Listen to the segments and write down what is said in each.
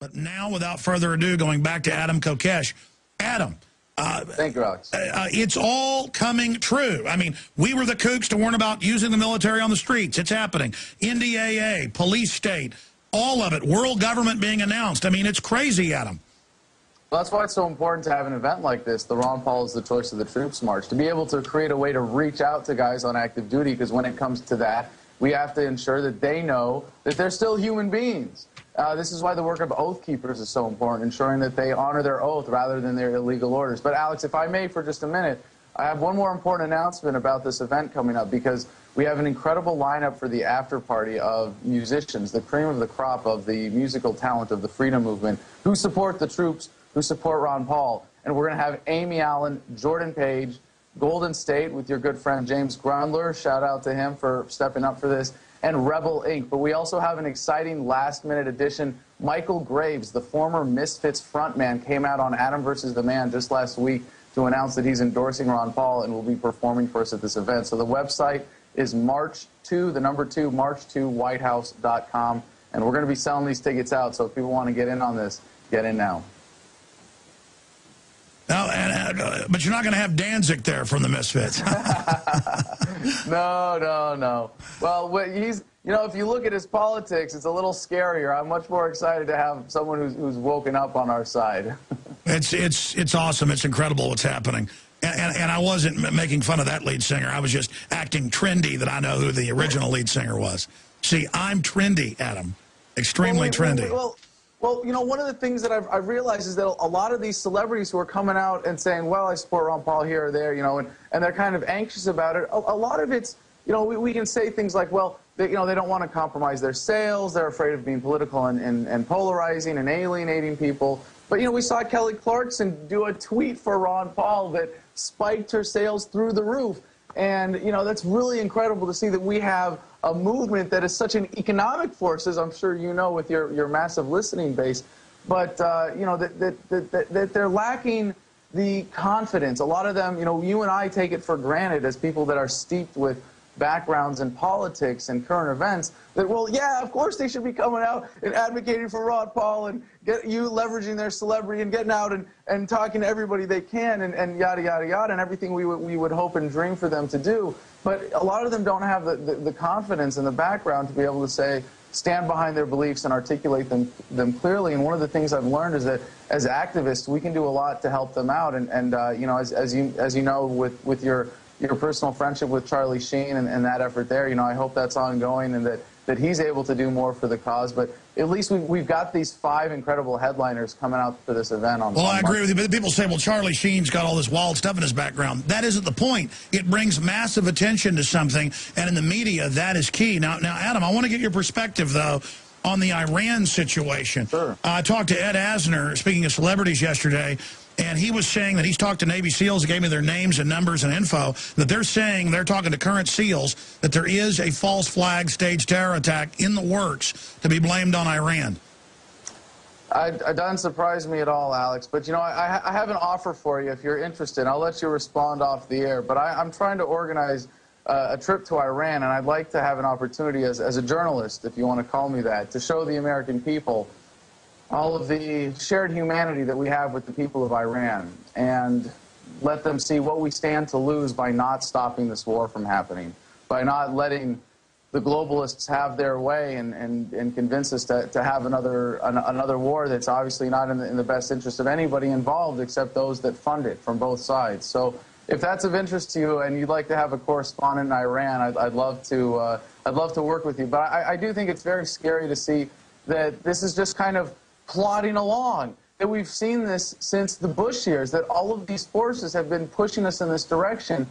But now, without further ado, going back to Adam Kokesh. Adam. Thank you, Alex. It's all coming true. I mean, we were the kooks to warn about using the military on the streets. It's happening. NDAA, police state, all of it. World government being announced. I mean, it's crazy, Adam. Well, that's why it's so important to have an event like this, the Ron Paul is the Choice of the Troops March, to be able to create a way to reach out to guys on active duty, because when it comes to that, we have to ensure that they know that they're still human beings. This is why the work of oath keepers is so important, ensuring that they honor their oath rather than their illegal orders. But, Alex, if I may for just a minute, I have one more important announcement about this event coming up, because we have an incredible lineup for the after party of musicians, the cream of the crop of the musical talent of the freedom movement, who support the troops, who support Ron Paul. And we're going to have Amy Allen, Jordan Page, Golden State with your good friend James Grundler. Shout out to him for stepping up for this. And Rebel Inc. But we also have an exciting last-minute addition. Michael Graves, the former Misfits frontman, came out on Adam vs. the Man just last week to announce that he's endorsing Ron Paul and will be performing for us at this event. So the website is March2, the number 2, march2whitehouse.com. And we're going to be selling these tickets out, so if people want to get in on this, get in now. No, but you're not going to have Danzig there from the Misfits. No. Well, he's, you know, if you look at his politics, it's a little scarier. I'm much more excited to have someone who's woken up on our side. It's awesome. It's incredible what's happening. And I wasn't making fun of that lead singer. I was just acting trendy that I know who the original lead singer was. See, I'm trendy, Adam. Extremely trendy. Well, you know, one of the things that I've realized is that a lot of these celebrities who are coming out and saying, well, I support Ron Paul here or there, you know, and they're kind of anxious about it, a lot of it's, you know, we can say things like, well, you know, they don't want to compromise their sales, they're afraid of being political and polarizing and alienating people. But, you know, we saw Kelly Clarkson do a tweet for Ron Paul that spiked her sales through the roof. And, you know, that's really incredible to see that we have a movement that is such an economic force, as I'm sure you know with your massive listening base. But, you know, that they're lacking the confidence. A lot of them, you know, you and I take it for granted as people that are steeped with backgrounds in politics and current events that, well, yeah, of course they should be coming out and advocating for Ron Paul and get you leveraging their celebrity and getting out and talking to everybody they can and yada, yada, yada, and everything we would hope and dream for them to do. But a lot of them don't have the confidence and the background to be able to say, stand behind their beliefs and articulate them clearly. And one of the things I've learned is that as activists, we can do a lot to help them out. And you know, as you know, with your personal friendship with Charlie Sheen and that effort there, you know, I hope that's ongoing and that he's able to do more for the cause. But at least we've got these 5 incredible headliners coming out for this event on. Well, I agree with you, but people say, well, Charlie Sheen's got all this wild stuff in his background. That isn't the point. It brings massive attention to something, and in the media, that is key. Now, Adam, I want to get your perspective, though, on the Iran situation. Sure. I talked to Ed Asner, speaking of celebrities yesterday, and he was saying that he's talked to Navy SEALs, gave me their names and numbers and info, that they're saying, they're talking to current SEALs, that there is a false flag staged terror attack in the works to be blamed on Iran. It doesn't surprise me at all, Alex. But, you know, I have an offer for you if you're interested. I'll let you respond off the air. But I'm trying to organize a trip to Iran, and I'd like to have an opportunity as a journalist, if you want to call me that, to show the American people all of the shared humanity that we have with the people of Iran and let them see what we stand to lose by not stopping this war from happening, by not letting the globalists have their way and convince us to have another war that's obviously not in the best interest of anybody involved except those that fund it from both sides. So if that's of interest to you and you'd like to have a correspondent in Iran, I'd love to work with you. But I do think it's very scary to see that this is just kind of plodding along, that we've seen this since the Bush years, that all of these forces have been pushing us in this direction.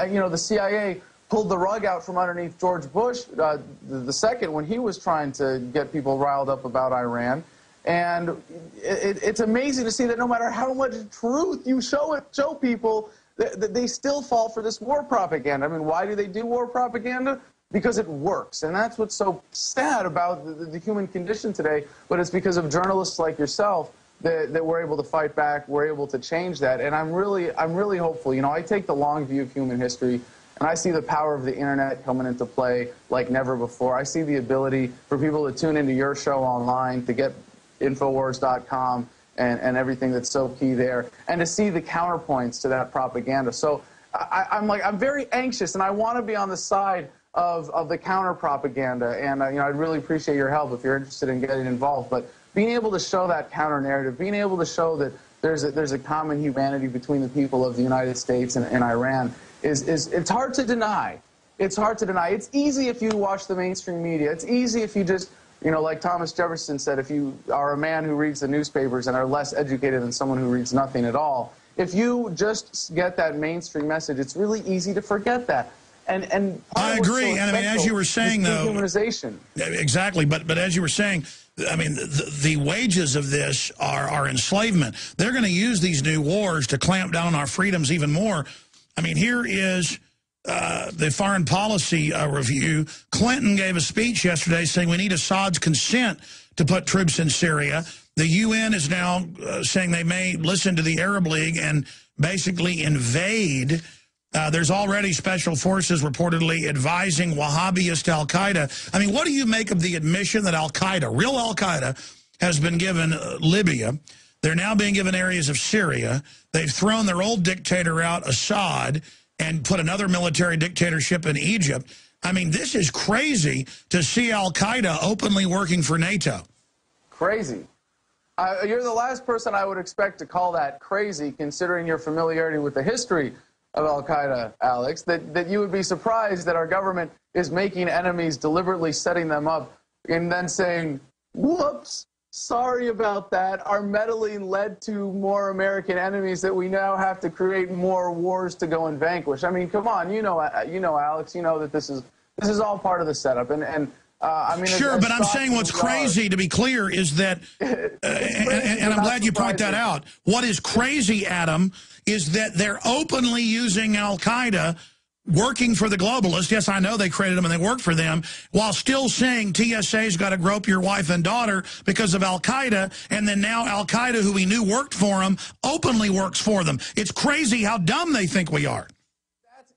You know, the CIA pulled the rug out from underneath George Bush, the second, when he was trying to get people riled up about Iran. And it's amazing to see that no matter how much truth you show people, they still fall for this war propaganda. I mean, why do they do war propaganda? Because it works. And that's what's so sad about the human condition today, but it's because of journalists like yourself that we're able to fight back, we're able to change that. And I'm really hopeful. You know, I take the long view of human history, and I see the power of the internet coming into play like never before. I see the ability for people to tune into your show online, to get Infowars.com, and everything that's so key there, and to see the counterpoints to that propaganda. So I'm very anxious, and I want to be on the side of the counter propaganda, and I'd really appreciate your help if you're interested in getting involved. But being able to show that counter narrative, being able to show that there's a common humanity between the people of the United States and Iran it's hard to deny. It's hard to deny. It's easy if you watch the mainstream media. It's easy if you just, like Thomas Jefferson said, if you are a man who reads the newspapers and are less educated than someone who reads nothing at all, if you just get that mainstream message, it's really easy to forget that. And I agree. So and I mean, as you were saying, though, dehumanization. Exactly. But as you were saying, I mean, the wages of this are enslavement. They're going to use these new wars to clamp down on our freedoms even more. I mean, here is the foreign policy review. Clinton gave a speech yesterday saying we need Assad's consent to put troops in Syria. The UN is now saying they may listen to the Arab League and basically invade. There's already special forces reportedly advising Wahhabist al-Qaeda. I mean, what do you make of the admission that al-Qaeda, real al-Qaeda, has been given Libya? They're now being given areas of Syria. They've thrown their old dictator out, Assad, and put another military dictatorship in Egypt. I mean, this is crazy to see al-Qaeda openly working for NATO. Crazy. You're the last person I would expect to call that crazy, considering your familiarity with the history of al-Qaeda, Alex, that you would be surprised that our government is making enemies, deliberately setting them up, and then saying, whoops, sorry about that. Our meddling led to more American enemies that we now have to create more wars to go and vanquish. I mean, come on, Alex, you know that this is all part of the setup. I mean, sure, but I'm saying what's crazy, to be clear, is that, and I'm glad you point that out. What is crazy, Adam, is that they're openly using al-Qaeda, working for the globalists. Yes, I know they created them and they work for them, while still saying TSA's got to grope your wife and daughter because of al-Qaeda, and then now al-Qaeda, who we knew worked for them, openly works for them. It's crazy how dumb they think we are.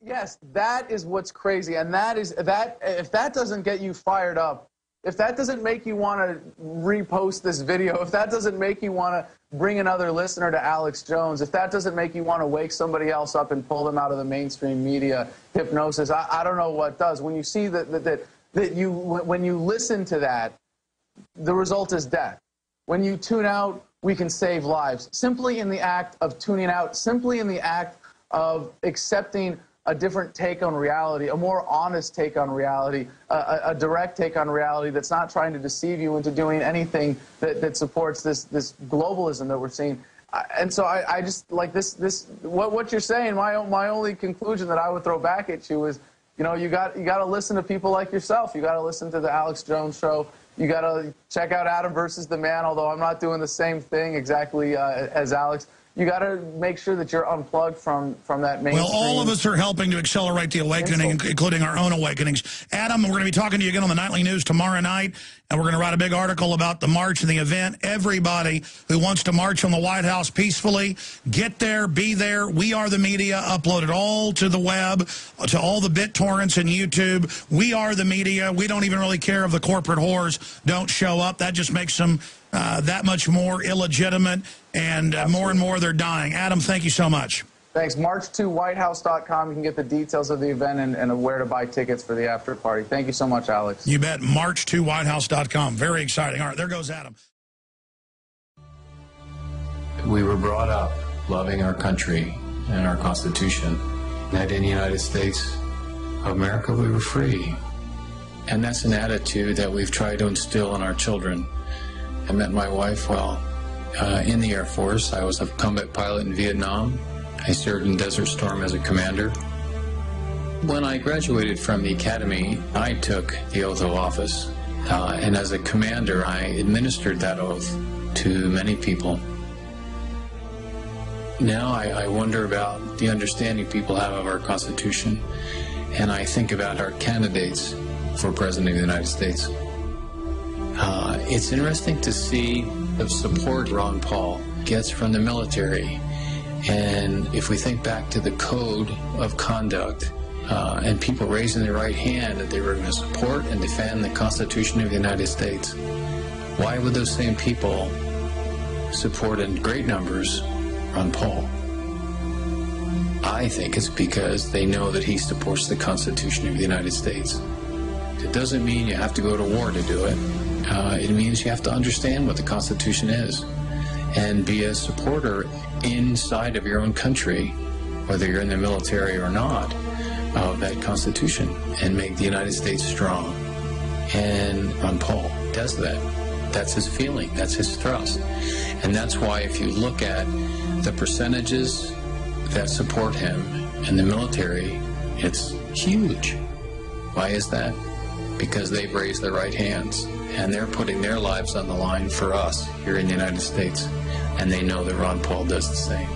Yes, that is what's crazy, and if that doesn't get you fired up, if that doesn't make you want to repost this video, if that doesn't make you want to bring another listener to Alex Jones, if that doesn't make you want to wake somebody else up and pull them out of the mainstream media hypnosis, I don't know what does. When you see when you listen to that, the result is death. When you tune out, we can save lives. Simply in the act of tuning out, simply in the act of accepting a different take on reality, a more honest take on reality, a direct take on reality that's not trying to deceive you into doing anything that supports this globalism that we're seeing. And so I just like what you're saying. My only conclusion that I would throw back at you is, you got to listen to people like yourself. You got to listen to the Alex Jones Show. You got to check out Adam versus the Man, although I'm not doing the same thing exactly as Alex. You got to make sure that you're unplugged from that mainstream. Well, all of us are helping to accelerate the awakening, including our own awakenings. Adam, we're going to be talking to you again on the Nightly News tomorrow night, and we're going to write a big article about the march and the event. Everybody who wants to march on the White House peacefully, get there, be there. We Are the Media, upload it all to the web, to all the BitTorrents and YouTube. We Are the Media. We don't even really care if the corporate whores don't show up. That just makes them that much more illegitimate, and more they're dying. Adam, thank you so much. Thanks. March2whitehouse.com. You can get the details of the event and where to buy tickets for the after party. Thank you so much, Alex. You bet. March2whitehouse.com. Very exciting. All right, there goes Adam. We were brought up loving our country and our Constitution. That in the United States of America, we were free. And that's an attitude that we've tried to instill in our children. I met my wife while in the Air Force. I was a combat pilot in Vietnam. I served in Desert Storm as a commander. When I graduated from the academy, I took the oath of office. And as a commander, I administered that oath to many people. Now I wonder about the understanding people have of our Constitution, and I think about our candidates for President of the United States. It's interesting to see the support Ron Paul gets from the military. And if we think back to the code of conduct and people raising their right hand that they were going to support and defend the Constitution of the United States, Why would those same people support in great numbers Ron Paul? I think it's because they know that he supports the Constitution of the United States. It doesn't mean you have to go to war to do it. It means you have to understand what the Constitution is and be a supporter inside of your own country, whether you're in the military or not, of that Constitution, and make the United States strong. And Ron Paul does that. That's his feeling. That's his thrust. And that's why if you look at the percentages that support him in the military, it's huge. Why is that? Because they've raised their right hands, and they're putting their lives on the line for us here in the United States, and they know that Ron Paul does the same.